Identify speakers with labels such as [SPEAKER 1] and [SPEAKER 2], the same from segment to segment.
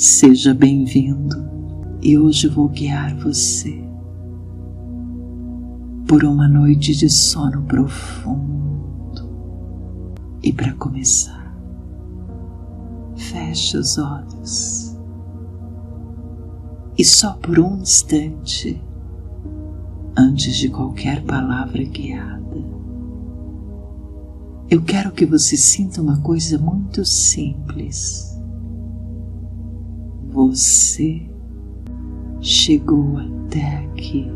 [SPEAKER 1] Seja bem-vindo e hoje vou guiar você por uma noite de sono profundo. E para começar, feche os olhos e só por um instante, antes de qualquer palavra guiada, eu quero que você sinta uma coisa muito simples. Você chegou até aqui,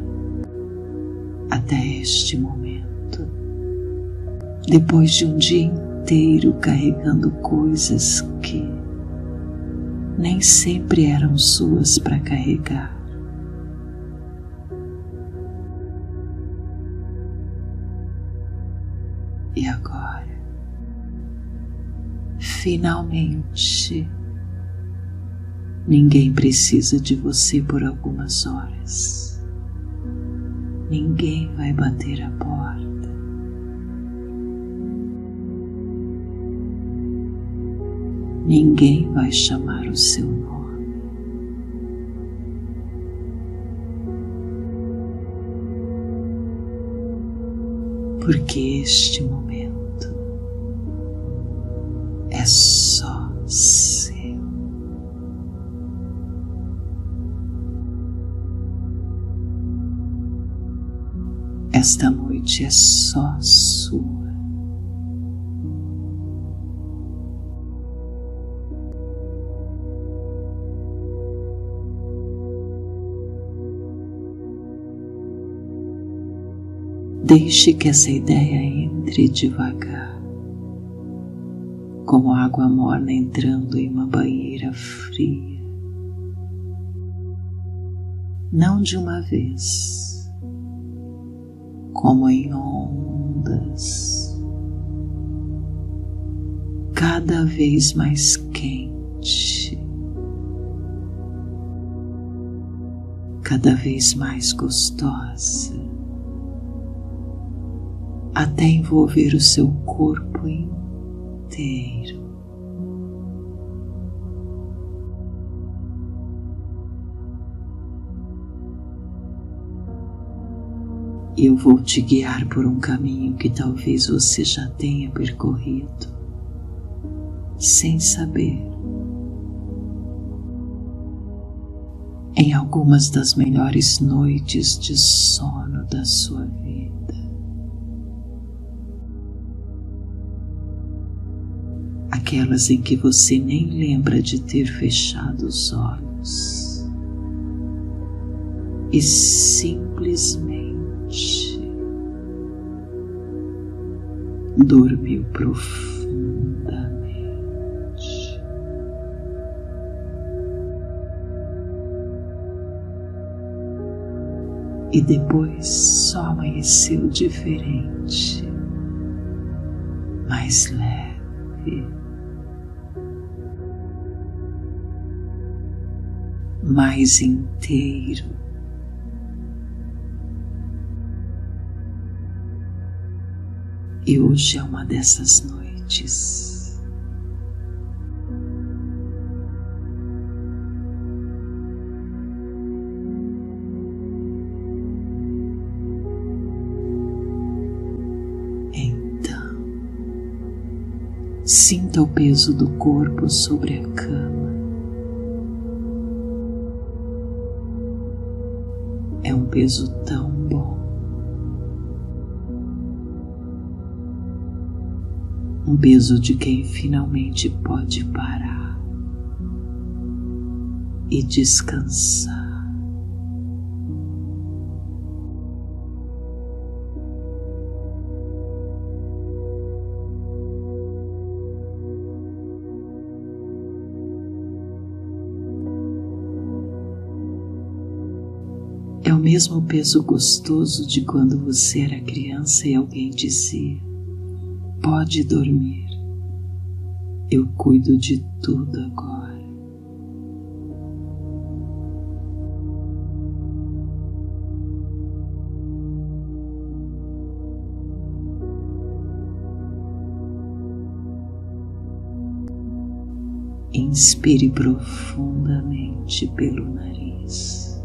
[SPEAKER 1] até este momento, depois de um dia inteiro carregando coisas que nem sempre eram suas para carregar. E agora, finalmente, ninguém precisa de você por algumas horas. Ninguém vai bater a porta. Ninguém vai chamar o seu nome. Porque este momento é só seu. Esta noite é só sua. Deixe que essa ideia entre devagar, como água morna entrando em uma banheira fria. Não de uma vez, como em ondas, cada vez mais quente, cada vez mais gostosa, até envolver o seu corpo inteiro. Eu vou te guiar por um caminho que talvez você já tenha percorrido, sem saber, em algumas das melhores noites de sono da sua vida. Aquelas em que você nem lembra de ter fechado os olhos e simplesmente dormiu profundamente. E depois só amanheceu diferente, mais leve, mais inteiro. E hoje é uma dessas noites. Então, sinta o peso do corpo sobre a cama. É um peso tão bom. Um peso de quem finalmente pode parar e descansar. É o mesmo peso gostoso de quando você era criança e alguém dizia: pode dormir, eu cuido de tudo agora. Inspire profundamente pelo nariz,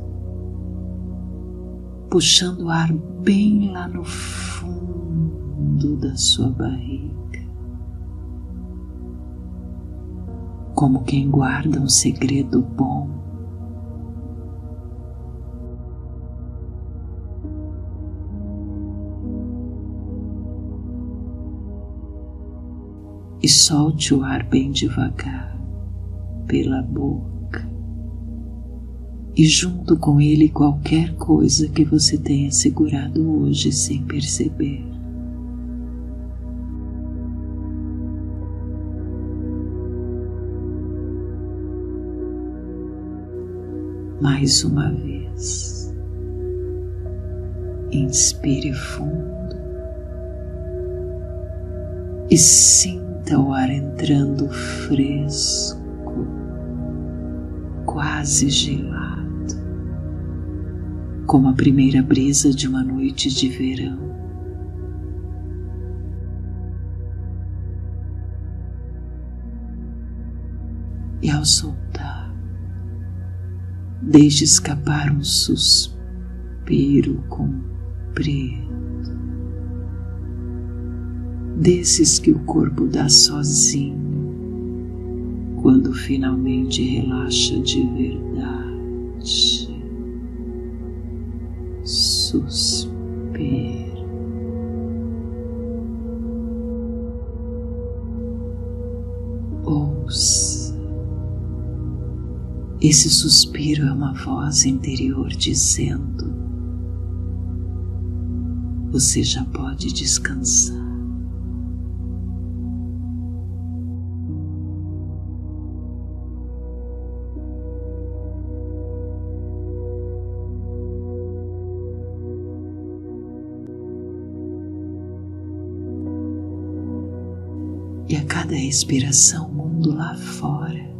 [SPEAKER 1] puxando o ar bem lá no fundo da sua barriga, como quem guarda um segredo bom. E solte o ar bem devagar pela boca e junto com ele qualquer coisa que você tenha segurado hoje sem perceber. Mais uma vez, inspire fundo e sinta o ar entrando fresco, quase gelado, como a primeira brisa de uma noite de verão. E ao soltar, deixe escapar um suspiro comprido, desses que o corpo dá sozinho quando finalmente relaxa de verdade. Suspiro. Ouça. Esse suspiro é uma voz interior dizendo: você já pode descansar. E a cada respiração, o mundo lá fora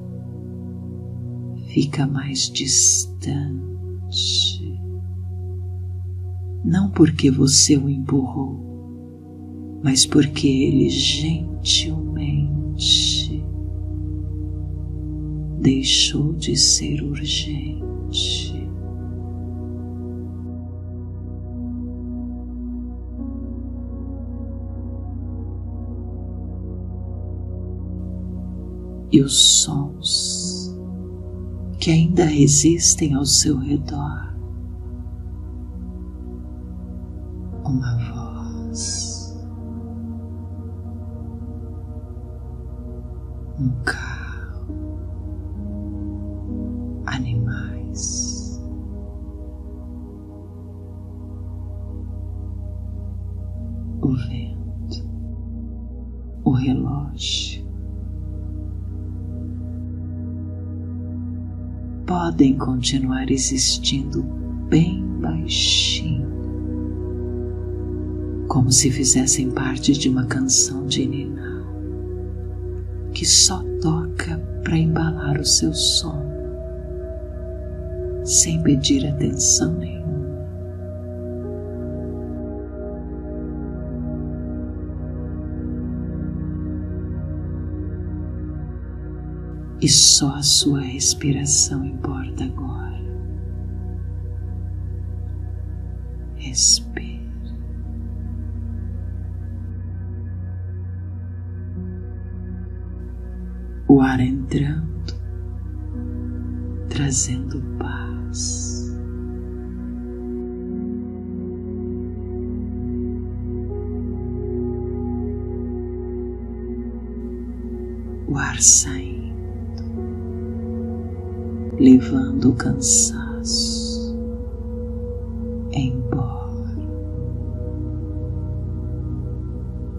[SPEAKER 1] fica mais distante. Não porque você o empurrou, mas porque ele gentilmente deixou de ser urgente. E os sons que ainda resistem ao seu redor. Uma voz, um carro, animais, o vento, o relógio. Podem continuar existindo bem baixinho, como se fizessem parte de uma canção de ninar, que só toca para embalar o seu sono, sem pedir atenção nenhuma. E só a sua respiração importa agora. Respire. O ar entrando, trazendo paz. O ar saindo, levando o cansaço embora,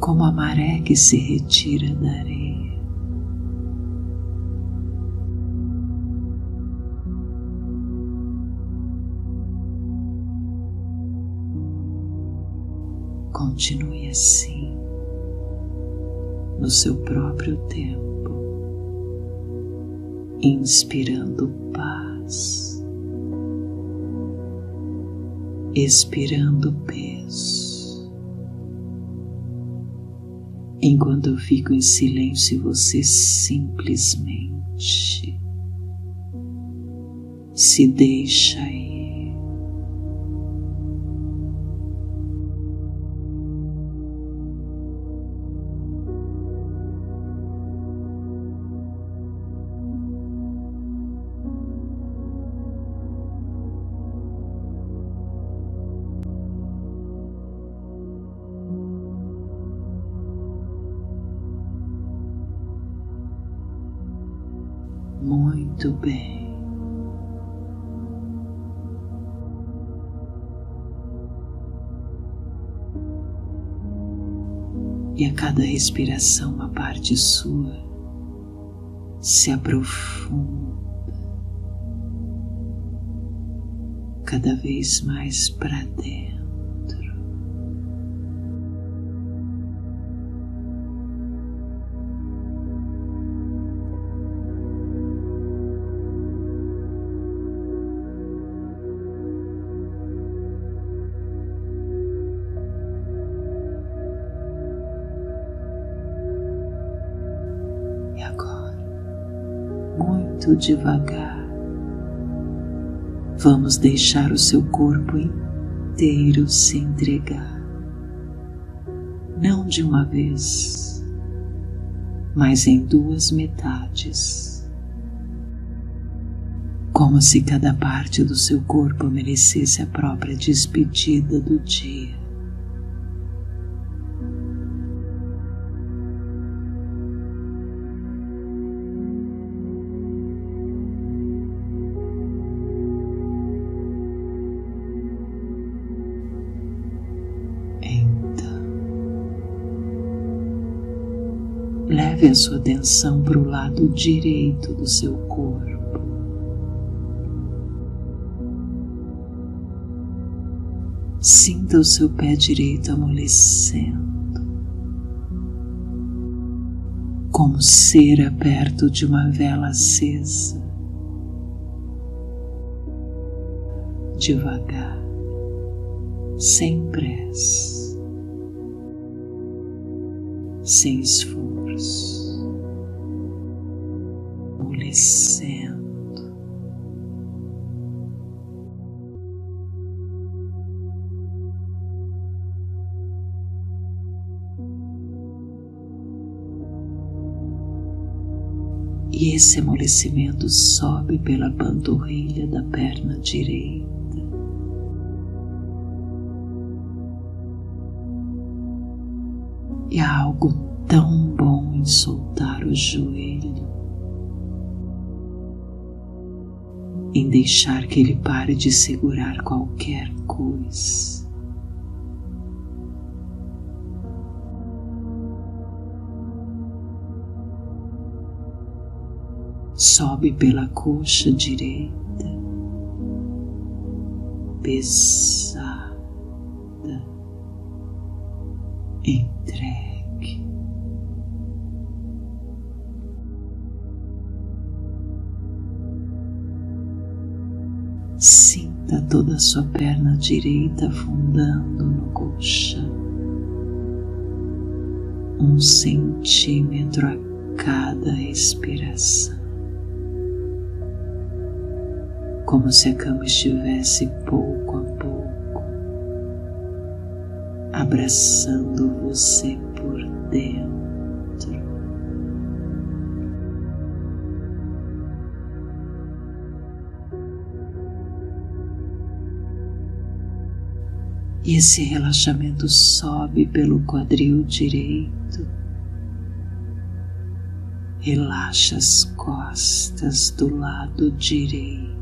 [SPEAKER 1] como a maré que se retira da areia. Continue assim, no seu próprio tempo, inspirando paz, expirando peso. Enquanto eu fico em silêncio, você simplesmente Solte, se deixa ir. Muito bem. E a cada respiração, uma parte sua se aprofunda cada vez mais para dentro. E agora, muito devagar, vamos deixar o seu corpo inteiro se entregar, não de uma vez, mas em duas metades, como se cada parte do seu corpo merecesse a própria despedida do dia. Leve a sua atenção para o lado direito do seu corpo. Sinta o seu pé direito amolecendo, como cera perto de uma vela acesa. Devagar, sem pressa, sem esforço. Amolecendo. E esse amolecimento sobe pela panturrilha da perna direita. E há algo tão bom em soltar o joelho, em deixar que ele pare de segurar qualquer coisa. Sobe pela coxa direita, pesada, entregue. Sinta toda a sua perna direita afundando no colchão, 1 centímetro a cada respiração, como se a cama estivesse pouco a pouco abraçando você por dentro. E esse relaxamento sobe pelo quadril direito, relaxa as costas do lado direito,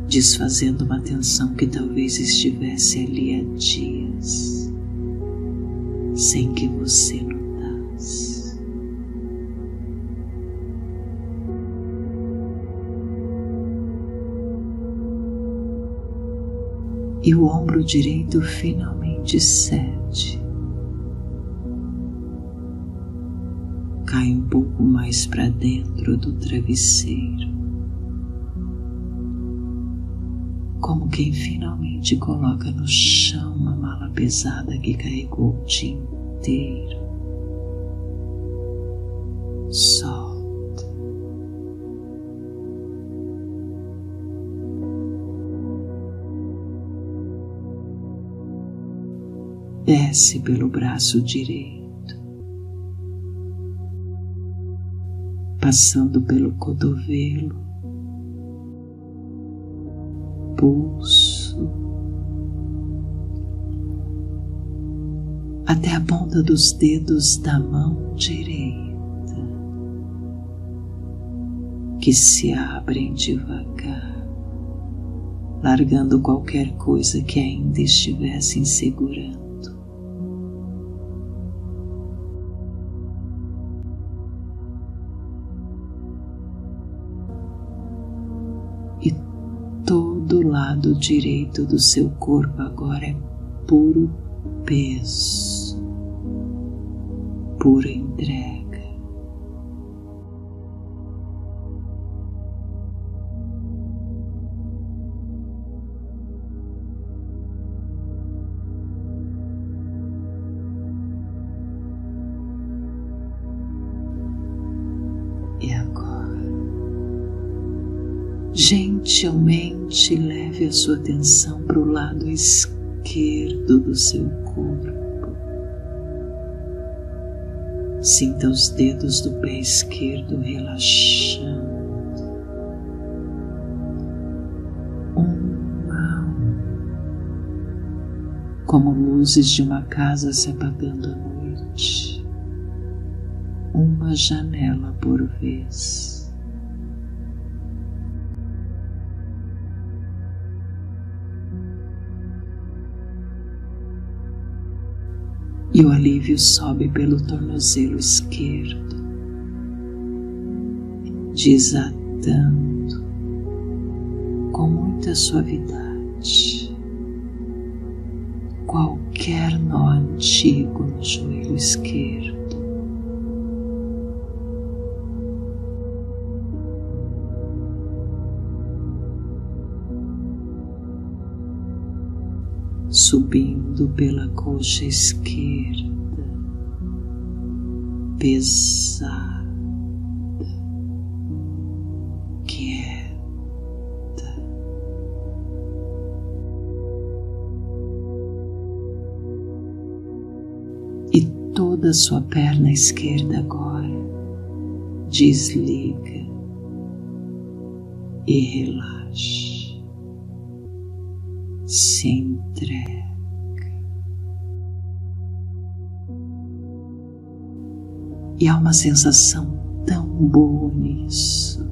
[SPEAKER 1] desfazendo uma tensão que talvez estivesse ali há dias, sem que você notasse. E o ombro direito finalmente cede. Cai um pouco mais para dentro do travesseiro, como quem finalmente coloca no chão uma mala pesada que carregou o dia inteiro. solta. Desce pelo braço direito, passando pelo cotovelo, pulso, até a ponta dos dedos da mão direita, que se abrem devagar, largando qualquer coisa que ainda estivesse insegurando. E todo o lado direito do seu corpo agora é puro peso, pura entrega. E agora, gentilmente leve a sua atenção para o lado esquerdo do seu corpo. Sinta os dedos do pé esquerdo relaxando, um a um, como luzes de uma casa se apagando à noite, uma janela por vez. E o alívio sobe pelo tornozelo esquerdo, desatando com muita suavidade qualquer nó antigo no joelho esquerdo. Subindo pela coxa esquerda, pesada, quieta, e toda a sua perna esquerda agora desliga e relaxa. Se entrega. E há uma sensação tão boa nisso,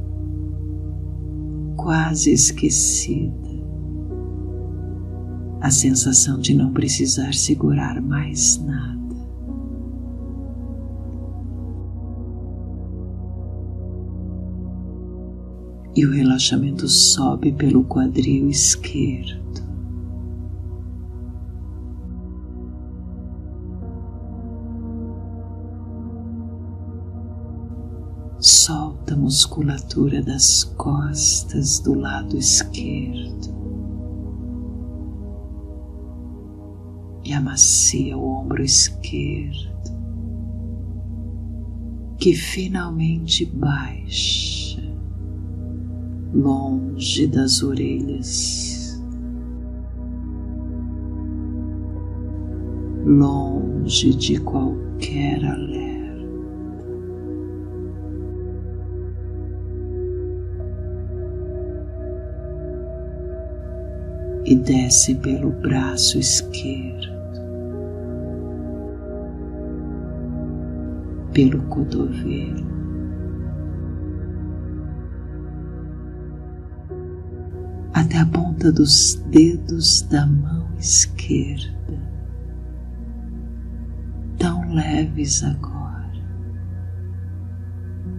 [SPEAKER 1] quase esquecida, a sensação de não precisar segurar mais nada. E o relaxamento sobe pelo quadril esquerdo, solta a musculatura das costas do lado esquerdo e amacia o ombro esquerdo, que finalmente baixa longe das orelhas, longe de qualquer alerta. E desce pelo braço esquerdo, pelo cotovelo, até a ponta dos dedos da mão esquerda, tão leves agora,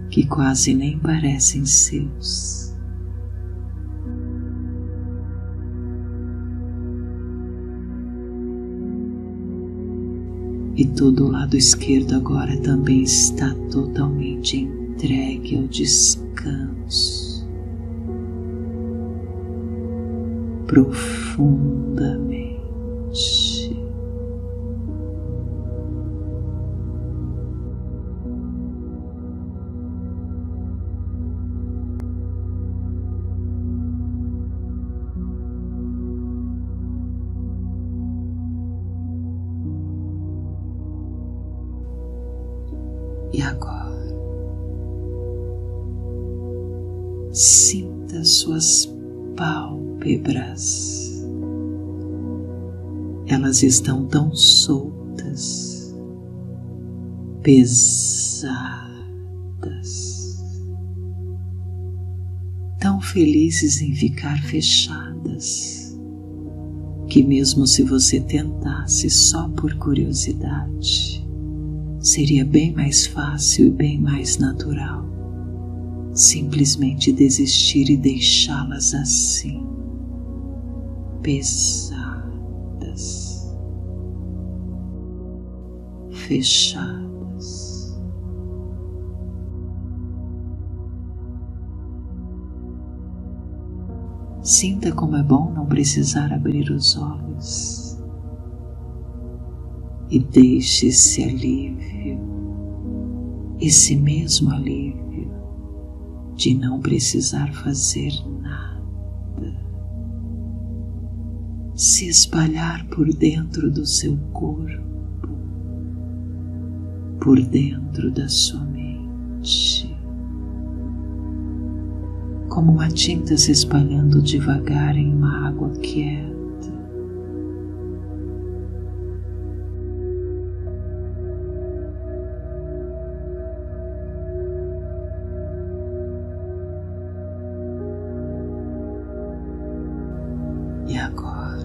[SPEAKER 1] que quase nem parecem seus. E todo o lado esquerdo agora também está totalmente entregue ao descanso, profundamente. Sinta suas pálpebras. Elas estão tão soltas, pesadas, tão felizes em ficar fechadas, que mesmo se você tentasse só por curiosidade, seria bem mais fácil e bem mais natural simplesmente desistir e deixá-las assim, pesadas, fechadas. Sinta como é bom não precisar abrir os olhos e deixe esse alívio, esse mesmo alívio de não precisar fazer nada, se espalhar por dentro do seu corpo, por dentro da sua mente, como uma tinta se espalhando devagar em uma água quieta. E agora,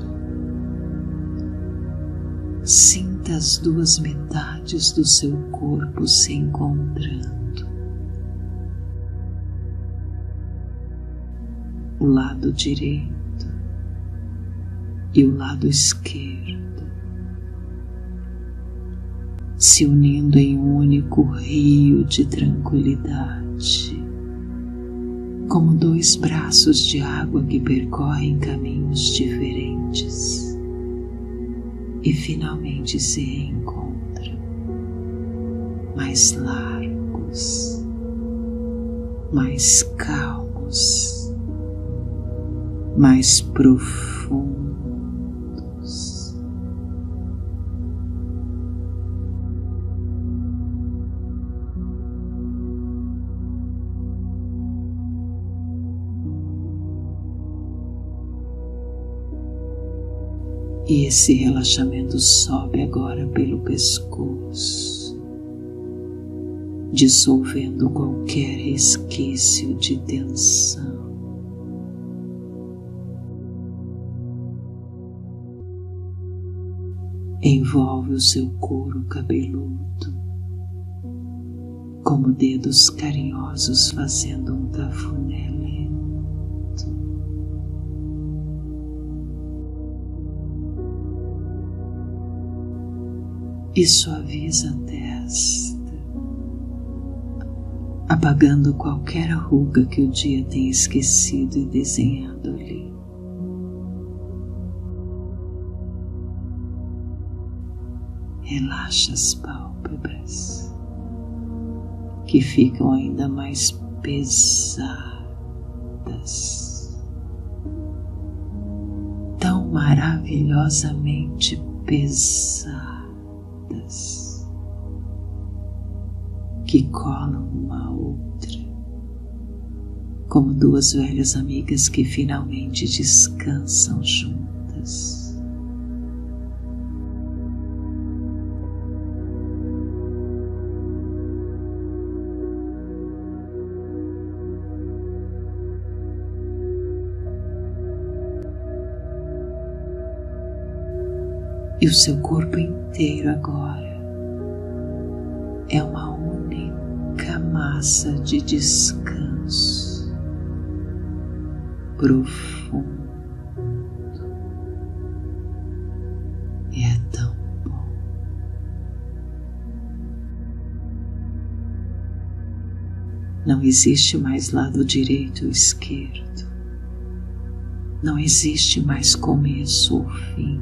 [SPEAKER 1] sinta as duas metades do seu corpo se encontrando. O lado direito e o lado esquerdo, se unindo em um único rio de tranquilidade, como dois braços de água que percorrem caminhos diferentes e finalmente se reencontram, mais largos, mais calmos, mais profundos. E esse relaxamento sobe agora pelo pescoço, dissolvendo qualquer resquício de tensão. Envolve o seu couro cabeludo, como dedos carinhosos fazendo um cafuné lento. E suaviza a testa, apagando qualquer ruga que o dia tenha esquecido e desenhado ali. Relaxa as pálpebras, que ficam ainda mais pesadas, tão maravilhosamente pesadas, que colam uma à outra, como duas velhas amigas que finalmente descansam juntas. E o seu corpo inteiro agora é uma única massa de descanso profundo. E é tão bom. Não existe mais lado direito ou esquerdo. Não existe mais começo ou fim.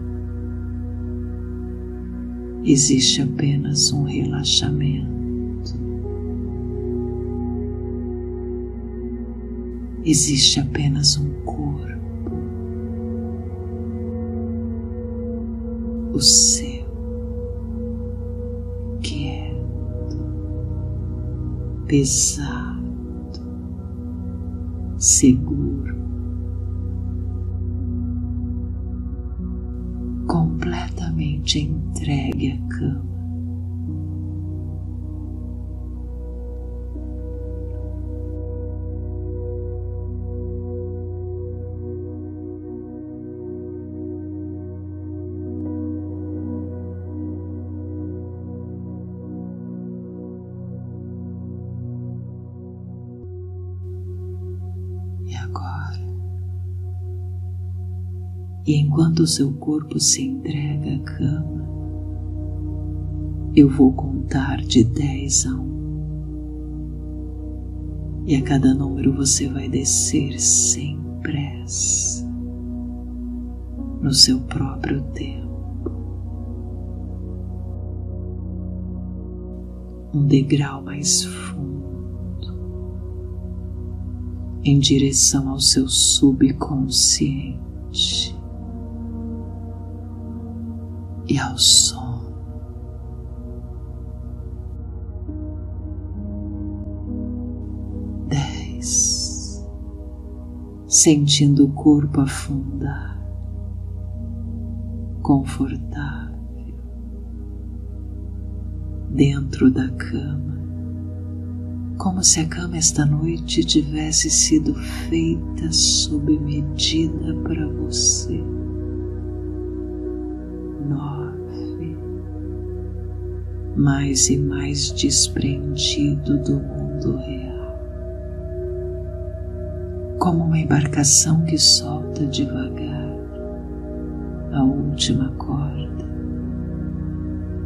[SPEAKER 1] Existe apenas um relaxamento. Existe apenas um corpo, o seu, quieto, pesado, seguro, completamente entregue à cama. E agora, e enquanto o seu corpo se entrega à cama, eu vou contar de 10 a 1. E a cada número você vai descer sem pressa, no seu próprio tempo. Um degrau mais fundo, em direção ao seu subconsciente e ao sono. Sentindo o corpo afundar, confortável, dentro da cama, como se a cama esta noite tivesse sido feita sob medida para você. 9, mais e mais desprendido do mundo real, como uma embarcação que solta devagar a última corda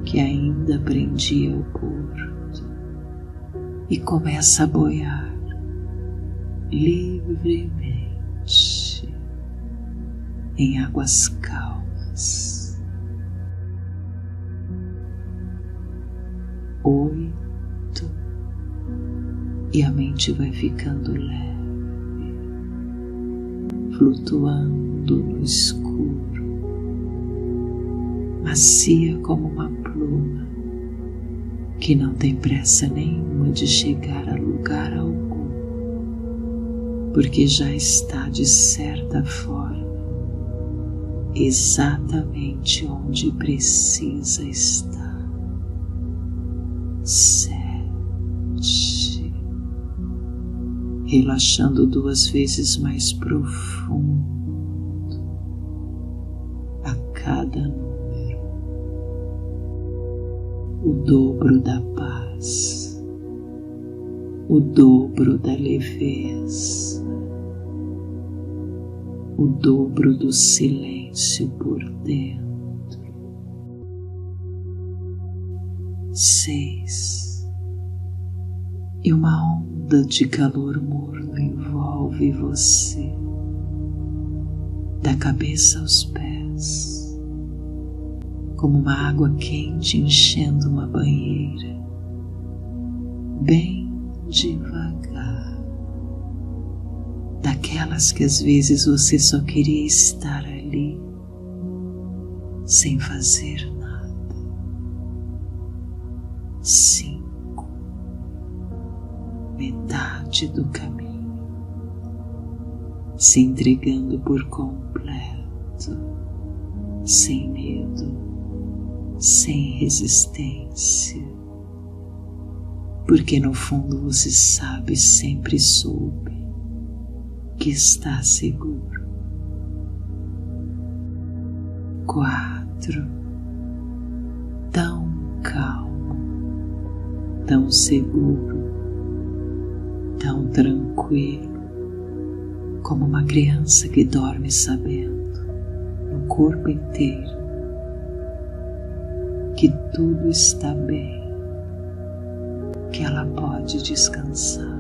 [SPEAKER 1] que ainda prendia o porto e começa a boiar livremente em águas calmas. 8, e a mente vai ficando leve, flutuando no escuro, macia como uma pluma que não tem pressa nenhuma de chegar a lugar algum, porque já está de certa forma exatamente onde precisa estar. 7, relaxando 2 vezes mais profundo a cada número, o dobro da paz, o dobro da leveza, o dobro do silêncio por dentro. 6, e uma onda de calor morno envolve você, da cabeça aos pés, como uma água quente enchendo uma banheira, bem devagar, daquelas que às vezes você só queria estar ali, sem fazer nada. 5, metade do caminho, se entregando por completo, sem medo, sem resistência, porque no fundo você sabe, sempre soube, que está seguro. 4, tão calmo, tão seguro, tão tranquilo, como uma criança que dorme sabendo, no corpo inteiro, que tudo está bem, que ela pode descansar.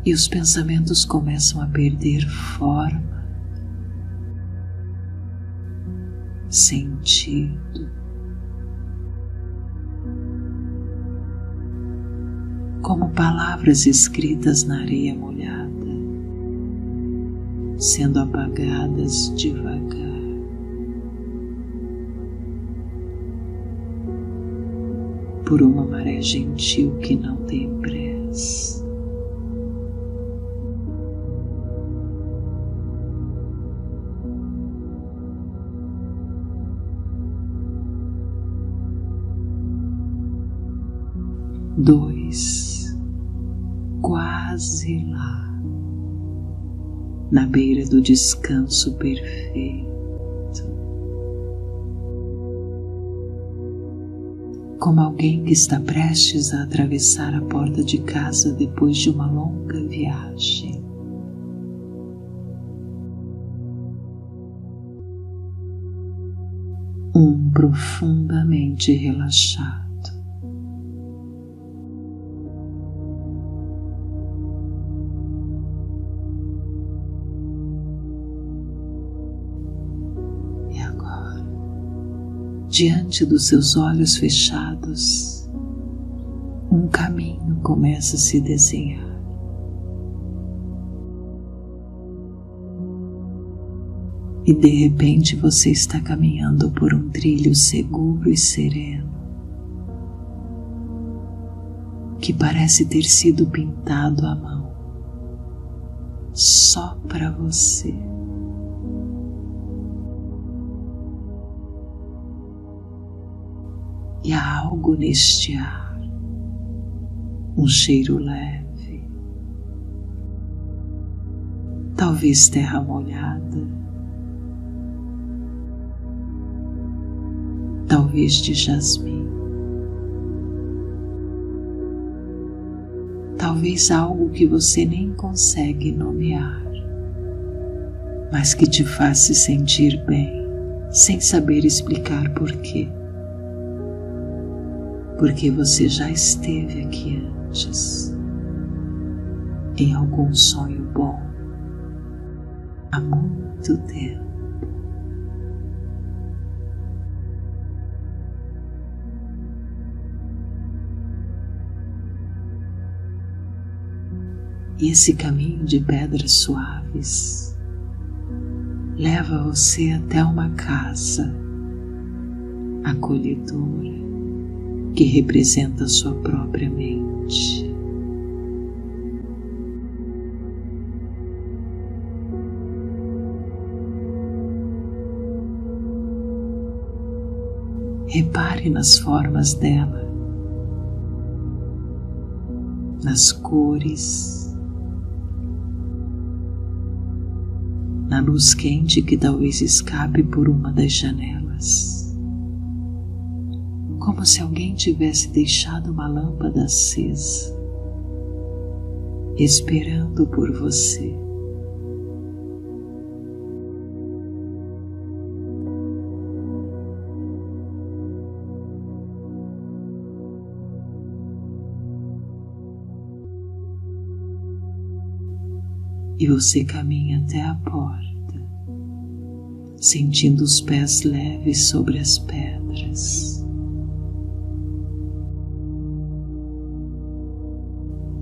[SPEAKER 1] E os pensamentos começam a perder forma, sentido, como palavras escritas na areia molhada, sendo apagadas devagar, por uma maré gentil que não tem pressa. Dois, quase lá, na beira do descanso perfeito, como alguém que está prestes a atravessar a porta de casa depois de uma longa viagem. Profundamente relaxado. Diante dos seus olhos fechados, um caminho começa a se desenhar. E de repente você está caminhando por um trilho seguro e sereno, que parece ter sido pintado à mão, só para você. E há algo neste ar, um cheiro leve, talvez terra molhada, talvez de jasmim, talvez algo que você nem consegue nomear, mas que te faz se sentir bem, sem saber explicar porquê. Porque você já esteve aqui antes, em algum sonho bom, há muito tempo. E esse caminho de pedras suaves leva você até uma casa acolhedora, que representa a sua própria mente. Repare nas formas dela, nas cores, na luz quente que talvez escape por uma das janelas. Como se alguém tivesse deixado uma lâmpada acesa, esperando por você. E você caminha até a porta, sentindo os pés leves sobre as pedras.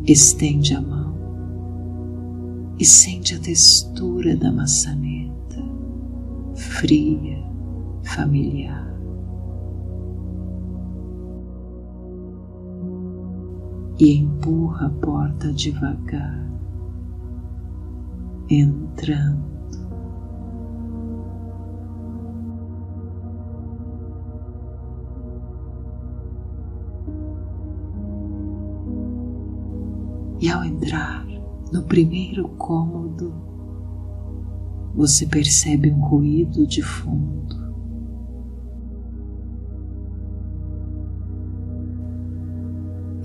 [SPEAKER 1] Estende a mão e sente a textura da maçaneta, fria, familiar. E empurra a porta devagar, entrando. E ao entrar no primeiro cômodo, você percebe um ruído de fundo.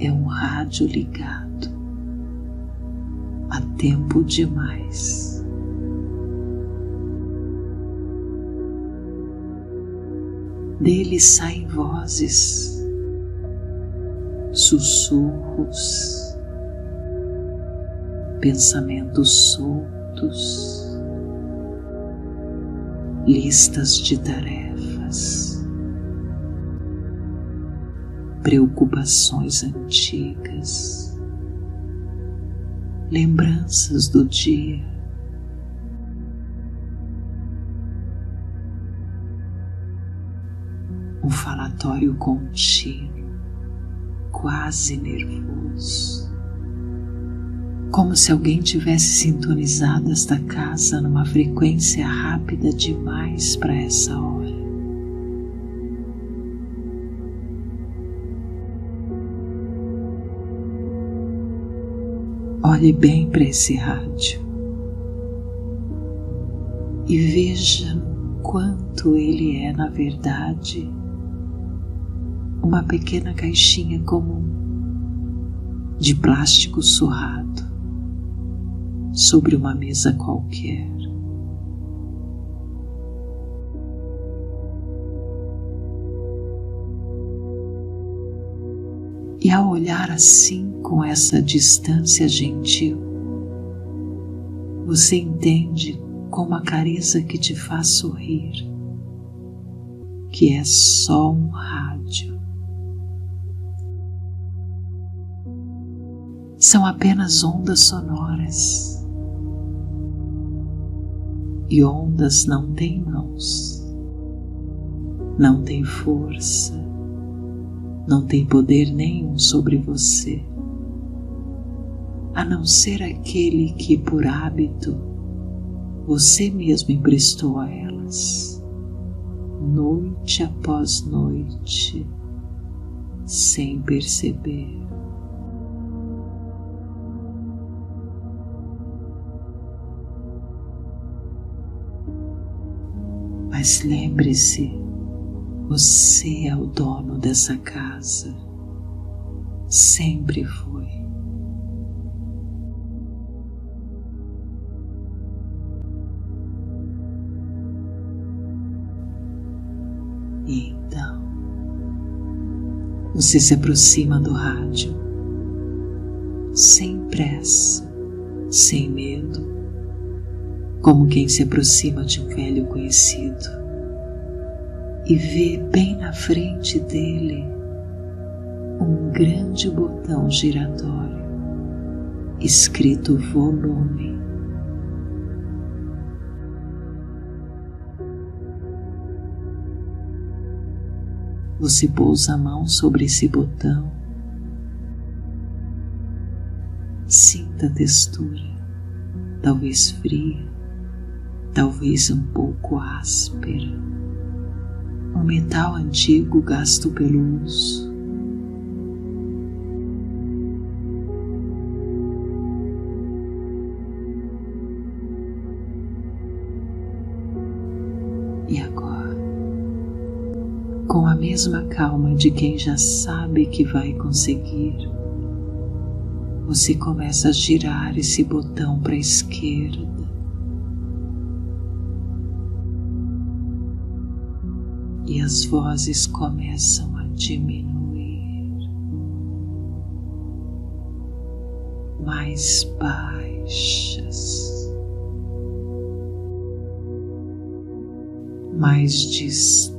[SPEAKER 1] É um rádio ligado há tempo demais. Dele saem vozes, sussurros, pensamentos soltos, listas de tarefas, preocupações antigas, lembranças do dia. Um falatório contínuo quase nervoso, como se alguém tivesse sintonizado esta casa numa frequência rápida demais para essa hora. Olhe bem para esse rádio e veja quanto ele é, na verdade, uma pequena caixinha comum de plástico surrado sobre uma mesa qualquer. E ao olhar assim, com essa distância gentil, você entende com uma careza que te faz sorrir, que é só um rádio. São apenas ondas sonoras. E ondas não têm mãos, não têm força, não têm poder nenhum sobre você, a não ser aquele que, por hábito, você mesmo emprestou a elas, noite após noite, sem perceber. Mas lembre-se, você é o dono dessa casa, sempre foi. E então, você se aproxima do rádio, sem pressa, sem medo, como quem se aproxima de um velho conhecido, e vê bem na frente dele um grande botão giratório escrito volume. Você pousa a mão sobre esse botão, sinta a textura, talvez fria, talvez um pouco áspera, um metal antigo gasto pelo uso. E agora, com a mesma calma de quem já sabe que vai conseguir, você começa a girar esse botão para a esquerda, e as vozes começam a diminuir, mais baixas, mais distantes.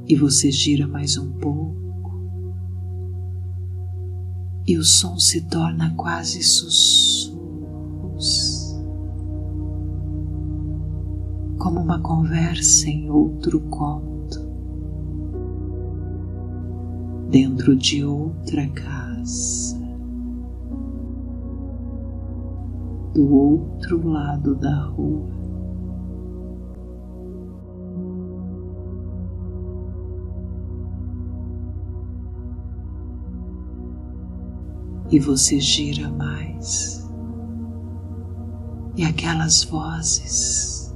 [SPEAKER 1] E você gira mais um pouco, e o som se torna quase sussurros, como uma conversa em outro cômodo, dentro de outra casa, do outro lado da rua. E você gira mais, e aquelas vozes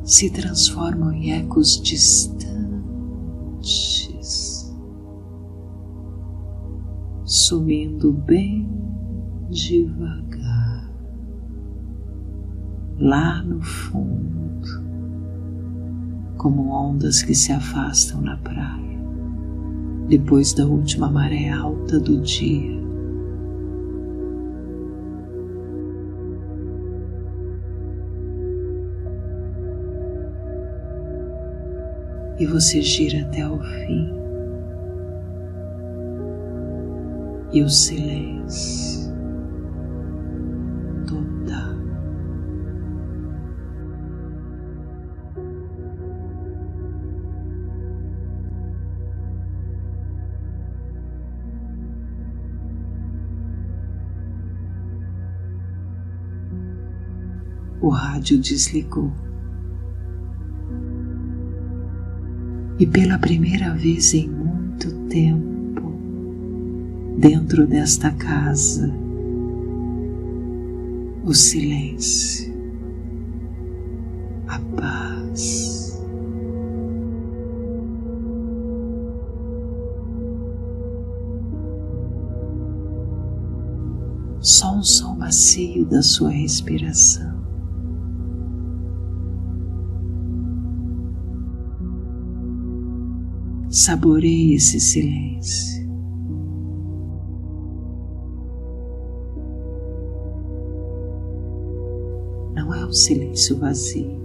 [SPEAKER 1] se transformam em ecos distantes, sumindo bem devagar, lá no fundo, como ondas que se afastam na praia, depois da última maré alta do dia. E você gira até o fim, e o silêncio total. o rádio desligou. E pela primeira vez em muito tempo, dentro desta casa, o silêncio, a paz. Só um som macio da sua respiração. Saboreie esse silêncio. Não é um silêncio vazio.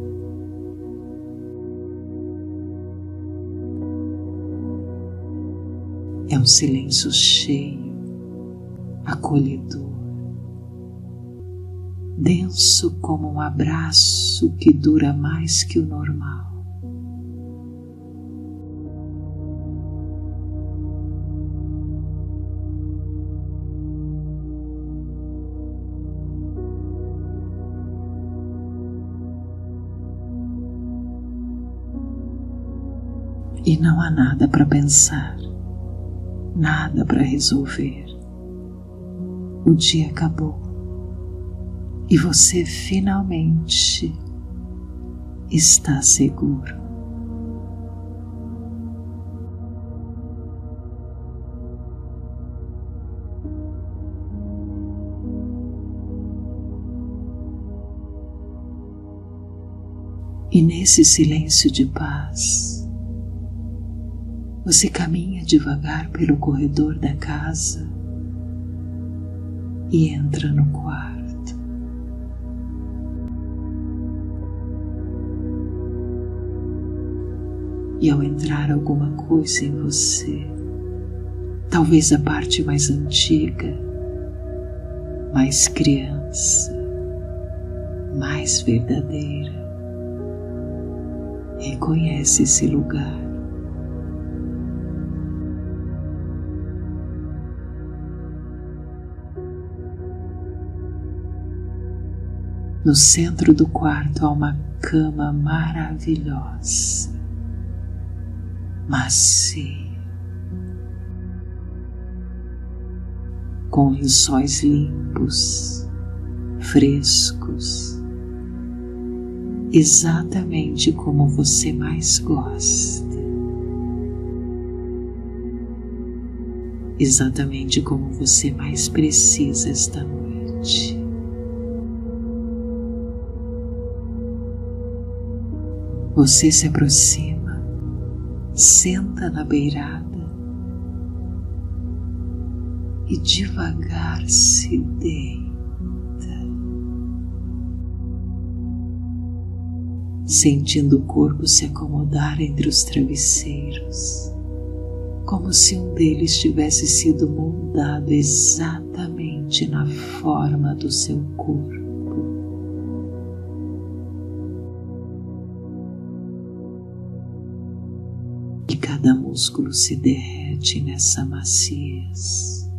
[SPEAKER 1] É um silêncio cheio, acolhedor, denso como um abraço que dura mais que o normal. E não há nada para pensar, nada para resolver. O dia acabou e você finalmente está seguro. E nesse silêncio de paz, você caminha devagar pelo corredor da casa e entra no quarto. E ao entrar alguma coisa em você, talvez a parte mais antiga, mais criança, mais verdadeira, reconhece esse lugar. No centro do quarto há uma cama maravilhosa, macia, com lençóis limpos, frescos, exatamente como você mais gosta, exatamente como você mais precisa esta noite. Você se aproxima, senta na beirada e devagar se deita, sentindo o corpo se acomodar entre os travesseiros, como se um deles tivesse sido moldado exatamente na forma do seu corpo. E cada músculo se derrete nessa maciez.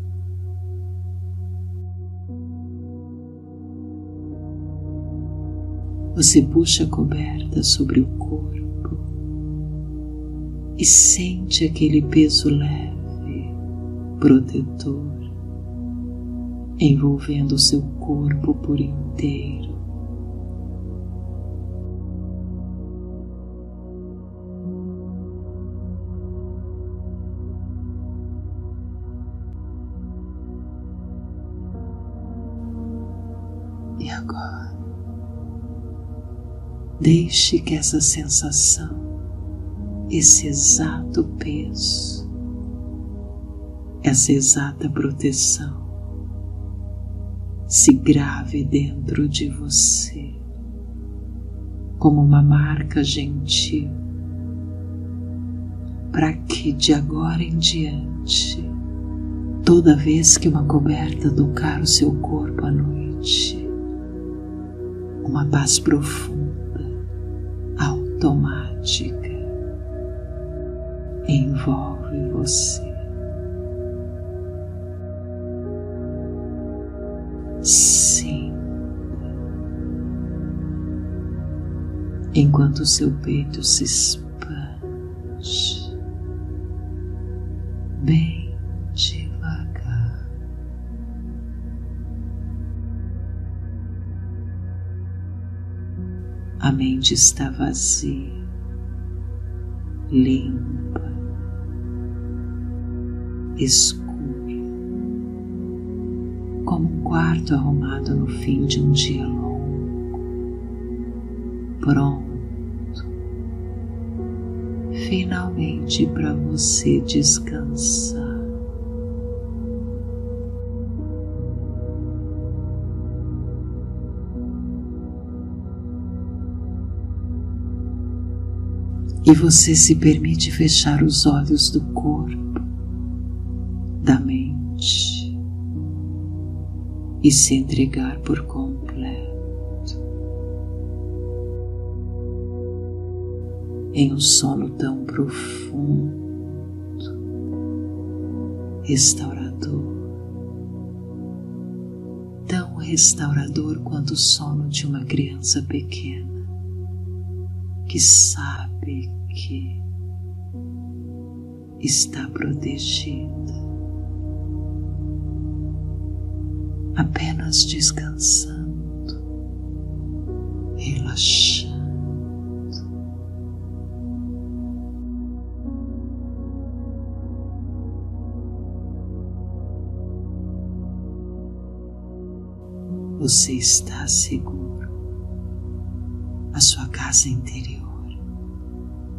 [SPEAKER 1] Você puxa a coberta sobre o corpo e sente aquele peso leve, protetor, envolvendo o seu corpo por inteiro. E agora, deixe que essa sensação, esse exato peso, essa exata proteção se grave dentro de você como uma marca gentil, para que de agora em diante, toda vez que uma coberta tocar o seu corpo à noite, uma paz profunda, automática, envolve você. Sinta enquanto o seu peito se expande bem devagar, a mente está vazia, limpa, escura, como um quarto arrumado no fim de um dia longo, pronto finalmente para você descansar. E você se permite fechar os olhos do corpo, da mente e se entregar por completo em um sono tão profundo, restaurador, tão restaurador quanto o sono de uma criança pequena que sabe que está protegida, apenas descansando, relaxando. Você está seguro. A sua casa interior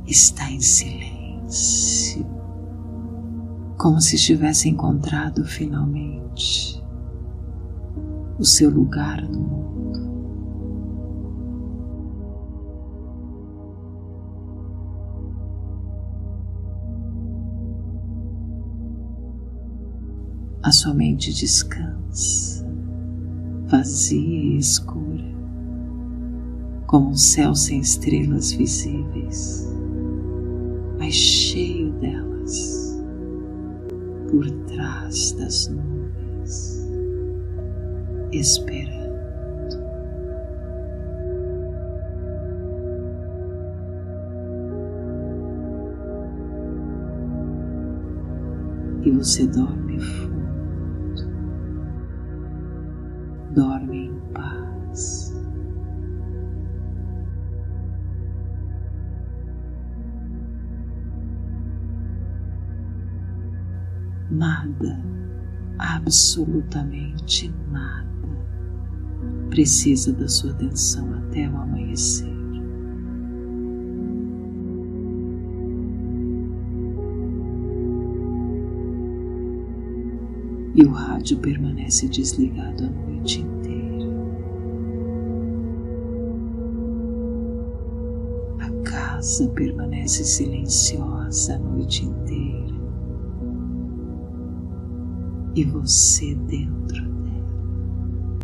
[SPEAKER 1] está em silêncio, como se tivesse encontrado finalmente o seu lugar no mundo. A sua mente descansa, vazia e escura, como um céu sem estrelas visíveis, mas cheio delas, por trás das nuvens, esperando. E você dorme fundo, dorme em paz. Nada, absolutamente nada, precisa da sua atenção até o amanhecer. E o rádio permanece desligado a noite inteira. A casa permanece silenciosa a noite inteira. E você dentro dela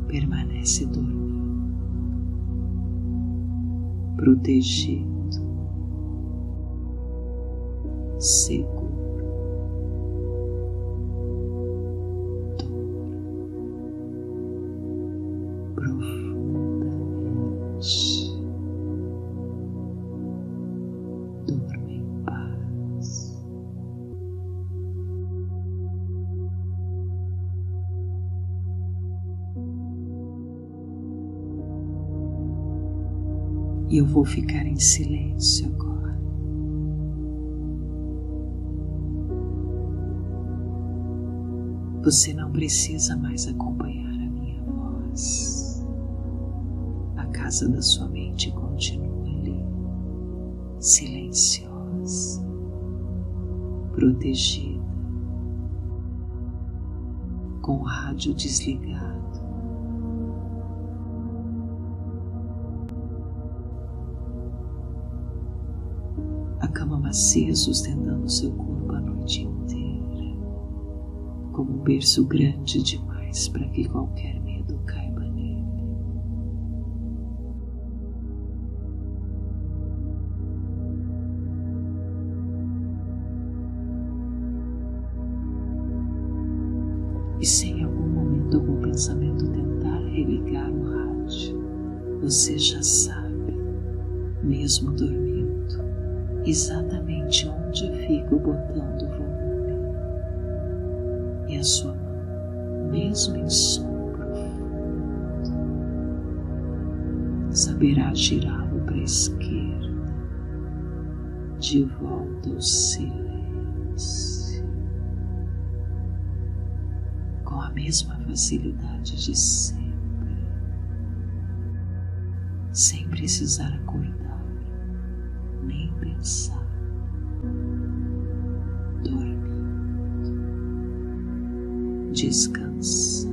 [SPEAKER 1] permanece dormindo, protegido, seguro. Profundamente. Durma em paz. E eu vou ficar em silêncio agora. Você não precisa mais acompanhar a minha voz. A casa da sua mente continua ali, silenciosa, protegida, com o rádio desligado. A cama macia sustentando seu corpo a noite inteira, como um berço grande demais para que qualquer medo caiba nele. E se em algum momento algum pensamento tentar religar o rádio, Você já sabe, mesmo dormindo, exatamente onde fica o botão do volume. E a sua mão, mesmo em sono profundo, saberá girá-lo para a esquerda, de volta ao silêncio, com a mesma facilidade de sempre, sem precisar acordar, nem pensar, dormindo, descansando.